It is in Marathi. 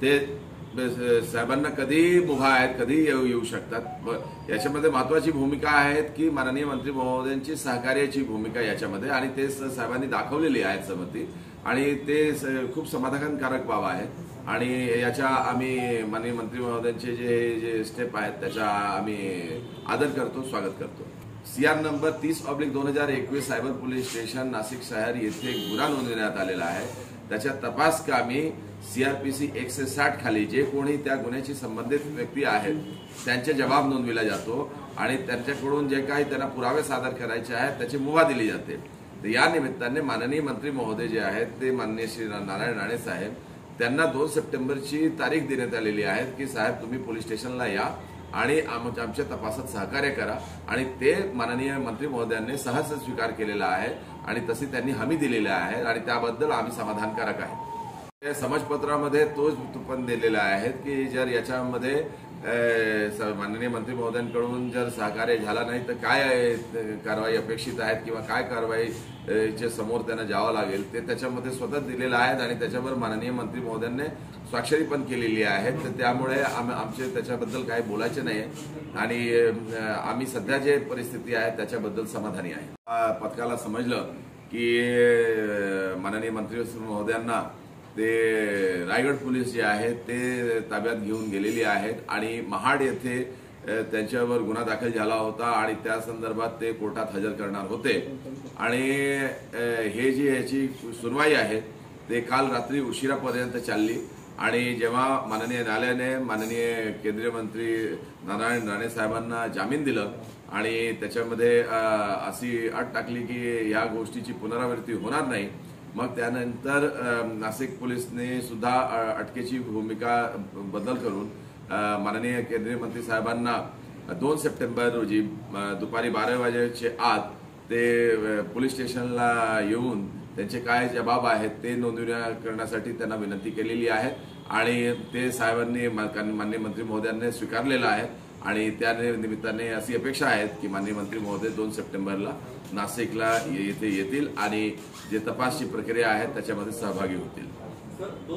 ते साहेबांना कधी मुभा आहेत, कधी येऊ शकतात। याच्यामध्ये महत्वाची भूमिका आहेत की माननीय मंत्री महोदयांची सहकार्याची भूमिका याच्यामध्ये, आणि ते साहेबांनी दाखवलेली आहे सहमती, आणि ते खूप समाधानकारक बाब आहे। आणि याच्या आम्ही माननीय मंत्री महोदयांचे जे स्टेप आहेत त्याचा आम्ही आदर करतो, स्वागत करतो। CR number 30/2021 cyber police station Nashik शहर येथे गुन्हा नोंदवण्यात आलेला आहे। त्याच्या तपास कामी CRPC 160 खाली जे कोणी त्या गुन्ह्याशी संबंधित व्यक्ती आहेत त्यांचे जबाब नोंदविला जातो आणि त्यांच्याकडून जे काही त्यांना पुरावे सादर करायचे आहेत त्याची मुभा दिली जाते। तर या निमित्ताने माननीय मंत्री महोदय जे आहेत ते माननीय श्री नारायण राणे साहेब त्यांना 2 सप्टेंबरची तारीख देण्यात आलेली आहे की साहेब तुम्ही पोलीस स्टेशनला या आणि आमच्या तपासात सहकार्य करा, आणि ते माननीय मंत्री महोदयांनी सहज स्वीकार केलेला आहे आणि तशी त्यांनी हमी दिलेली आहे आणि त्याबद्दल आम्ही समाधानकारक आहे। समजपत्रामध्ये तोच पण दिलेला आहे की जर याच्यामध्ये माननीय मंत्री महोदयांकडून जर सहकार्य झाला नाही तर काय कारवाई अपेक्षित आहेत किंवा काय कारवाईच्या समोर त्यांना जावं लागेल ते त्याच्यामध्ये स्वतः दिलेलं आहे, आणि त्याच्यावर माननीय मंत्री महोदयांनी स्वाक्षरी पण केलेली आहे। तर त्यामुळे आमचे त्याच्याबद्दल काही बोलायचे नाही आणि आम्ही सध्या जे परिस्थिती आहे त्याच्याबद्दल समाधानी आहे। पथकाला समजलं की माननीय मंत्री महोदयांना ते रायगड पोलीस जे आहेत ते ताब्यात घेऊन गेलेली आहेत आणि महाड येथे त्यांच्यावर गुन्हा दाखल झाला होता आणि त्या संदर्भात ते कोर्टात हजर करणार होते, आणि हे जी याची सुनवाई आहे ते काल रात्री उशिरापर्यंत चालली। आणि जेव्हा माननीय न्यायालयाने माननीय केंद्रीय मंत्री नारायण राणे साहेबांना जामीन दिलं आणि त्याच्यामध्ये अशी अट टाकली की या गोष्टीची पुनरावृत्ती होणार नाही, मग त्यानंतर नाशिक पोलिसने सुद्धा अटकेची भूमिका बदल करून माननीय केंद्रीय मंत्री साहेबांना 2 सप्टेंबर रोजी दुपारी 12 वाजेच्या आत ते पोलीस स्टेशनला येऊन त्यांचे काय जबाब आहेत ते करण्यासाठी त्यांना विनंती केलेली आहे, आणि ते साहेबांनी माननीय मंत्री महोदयांनी स्वीकारलेलं आहे। आणि त्या निमित्ताने अशी अपेक्षा आहे की माननीय मंत्री महोदय 2 सप्टेंबरला नाशिकला येथे येतील आणि जे तपासची प्रक्रिया आहे त्याच्यामध्ये सहभागी होतील।